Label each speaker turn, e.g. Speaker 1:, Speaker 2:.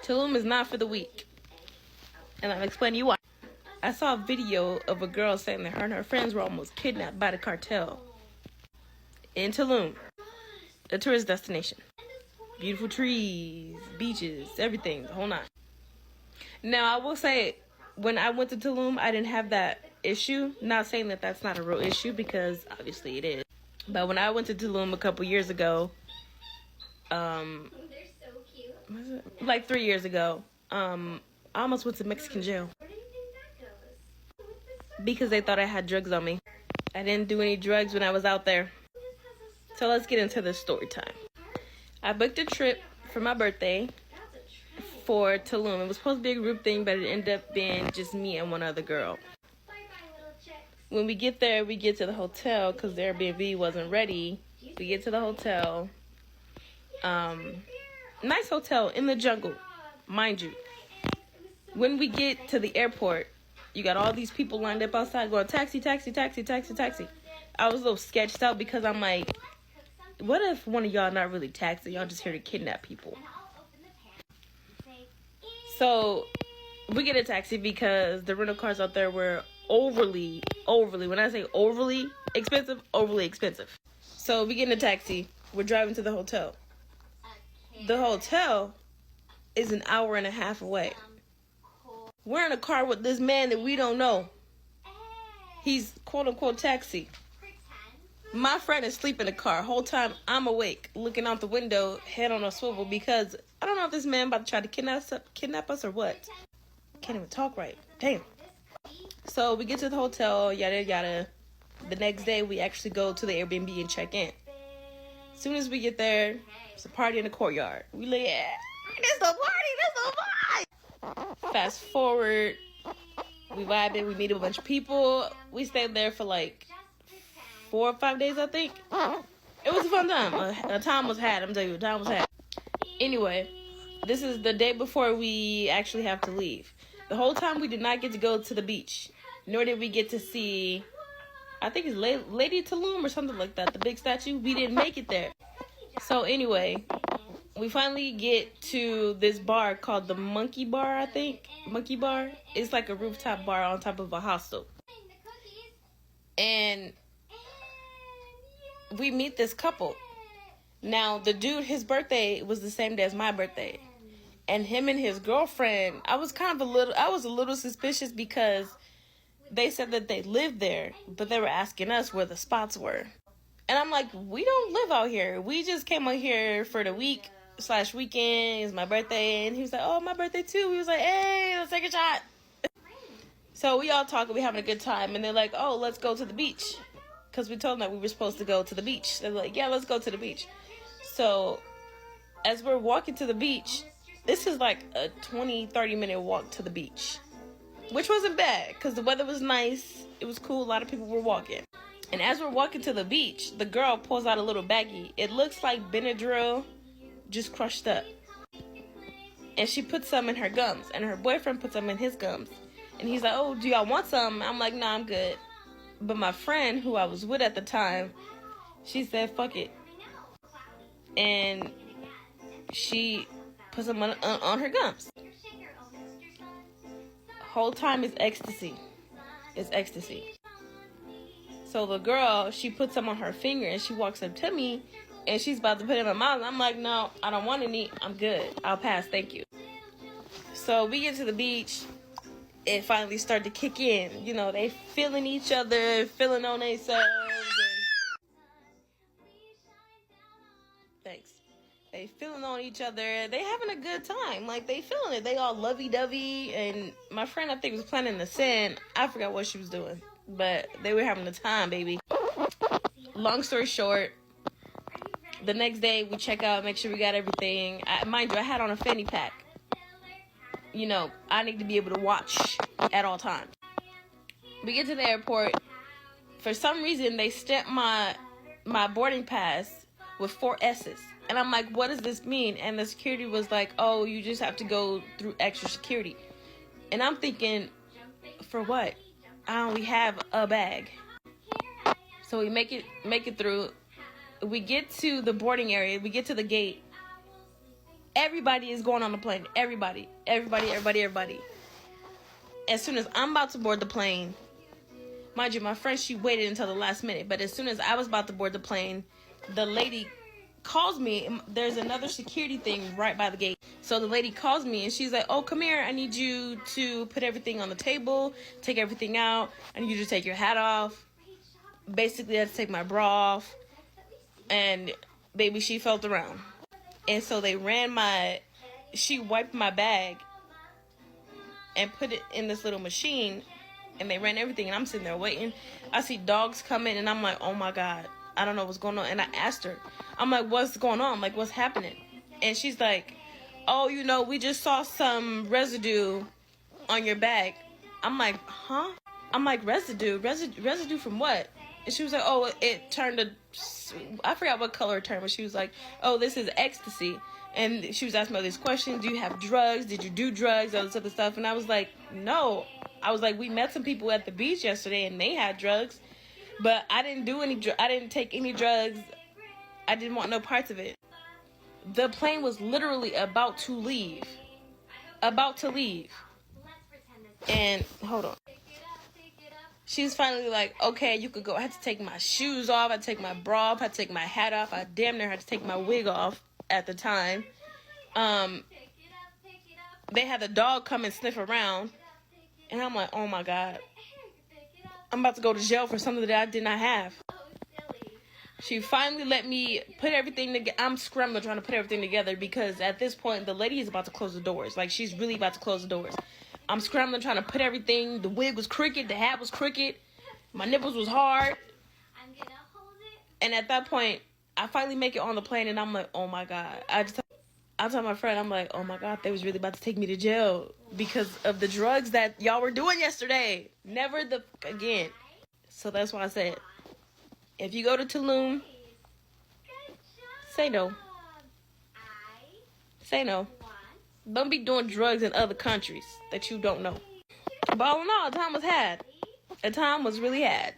Speaker 1: Tulum is not for the weak. And I'll explain to you why. I saw a video of a girl saying that her and her friends were almost kidnapped by the cartel in Tulum, a tourist destination. Beautiful trees, beaches, everything, the whole nine. Now, I will say, when I went to Tulum, I didn't have that issue. Not saying that that's not a real issue, because obviously it is. But when I went to Tulum a couple years ago,
Speaker 2: They're so cute.
Speaker 1: was it? Like 3 years ago, I almost went to Mexican jail
Speaker 2: Where do you think that goes?
Speaker 1: because they thought I had drugs on me. I didn't do any drugs when I was out there. So let's get into the story time. I booked a trip for my birthday for Tulum. It was supposed to be a group thing, but it ended up being just me and one other girl. When we get there, we get to the hotel because the Airbnb wasn't ready. We get to the hotel. Nice hotel in the jungle, mind you. When we get to the airport, you got all these people lined up outside going, taxi, taxi, taxi, taxi, taxi. I was a little sketched out because I'm like, what if one of y'all not really taxi? Y'all just here to kidnap people. So we get a taxi because the rental cars out there were overly, when I say overly expensive. So we get in a taxi. We're driving to the hotel. The hotel is an hour and a half away. We're in a car with this man that we don't know. He's quote unquote taxi. My friend is asleep in the car. Whole time I'm awake, looking out the window, head on a swivel, because I don't know if this man about to try to kidnap us or what. Can't even talk right. Damn. So we get to the hotel, yada yada. The next day we actually go to the Airbnb and check in. As soon as we get there, it's a party in the courtyard. We like, yeah, this the party, this the vibe. Fast forward, we vibing, we meet a bunch of people. We stayed there for like 4 or 5 days, I think. It was a fun time. A time was had. I'm telling you, a time was had. Anyway, this is the day before we actually have to leave. The whole time we did not get to go to the beach, nor did we get to see, I think it's Lady Tulum or something like that, the big statue. We didn't make it there. So anyway, we finally get to this bar called the Monkey Bar, I think. Monkey Bar. It's like a rooftop bar on top of a hostel. And we meet this couple. Now, the dude, his birthday was the same day as my birthday. And him and his girlfriend, I was a little suspicious because they said that they lived there, but they were asking us where the spots were. And I'm like, we don't live out here. We just came out here for the week/weekend. It's my birthday. And he was like, oh, my birthday too. We was like, hey, let's take a shot. So we all talking, we having a good time. And they're like, oh, let's go to the beach. Because we told them that we were supposed to go to the beach. They're like, yeah, let's go to the beach. So as we're walking to the beach, this is like a 20-30 minute walk to the beach, which wasn't bad because the weather was nice. It was cool. A lot of people were walking. And as we're walking to the beach, the girl pulls out a little baggie. It looks like Benadryl just crushed up. And she puts some in her gums. And her boyfriend puts some in his gums. And he's like, oh, do y'all want some? I'm like, nah, I'm good. But my friend, who I was with at the time, she said, fuck it. And she put some on her gums. Whole time is ecstasy. It's ecstasy. So the girl, she puts some on her finger and she walks up to me and she's about to put it in my mouth. I'm like, no, I don't want any. I'm good. I'll pass. Thank you. So we get to the beach. It finally started to kick in. You know, they feeling each other, feeling on themselves. Thanks. They feeling on each other. They having a good time. Like, they feeling it. They all lovey-dovey. And my friend, I think, was playing in the sand. I forgot what she was doing. But they were having a time, baby. Long story short, the next day we check out, make sure we got everything. Mind you, I had on a fanny pack. You know, I need to be able to watch at all times. We get to the airport. For some reason, they stamped my boarding pass with 4 S's. And I'm like, what does this mean? And the security was like, oh, you just have to go through extra security. And I'm thinking, for what? I only have a bag. So we make it through. We get to the boarding area. We get to the gate. Everybody is going on the plane. Everybody. As soon as I'm about to board the plane, mind you, my friend, she waited until the last minute. But as soon as I was about to board the plane, the lady calls me. There's another security thing right by the gate. So the lady calls me and she's like, oh, come here. I need you to put everything on the table, take everything out. I need you to take your hat off. Basically, I had to take my bra off. And baby, she felt around. And so she wiped my bag and put it in this little machine, and they ran everything, and I'm sitting there waiting. I see dogs coming, and I'm like, oh my God, I don't know what's going on. And I asked her, I'm like, what's going on? Like, what's happening? And she's like, oh, we just saw some residue on your bag. I'm like, huh? I'm like, residue from what? And she was like, oh, it turned I forgot what color it turned, but she was like, oh, this is ecstasy. And she was asking me all these questions. Do you have drugs? Did you do drugs? All this other stuff. And I was like, no. I was like, we met some people at the beach yesterday and they had drugs, but I didn't do I didn't take any drugs. I didn't want no parts of it. The plane was literally about to leave. And hold on. She's finally like, okay, you could go. I had to take my shoes off. I had to take my bra off. I had to take my hat off. I damn near had to take my wig off at the time. They had the dog come and sniff around. And I'm like, oh my God. I'm about to go to jail for something that I did not have. She finally let me put everything together. I'm scrambling trying to put everything together because at this point, the lady is about to close the doors. Like, she's really about to close the doors. I'm scrambling trying to put everything. The wig was crooked. The hat was crooked. My nipples was hard. And at that point, I finally make it on the plane, and I'm like, oh my God. I tell my friend, I'm like, oh my God, they was really about to take me to jail because of the drugs that y'all were doing yesterday. Never again. So that's why I said, if you go to Tulum, say no. Say no. Don't be doing drugs in other countries that you don't know. But all in all, time was had. A time was really had.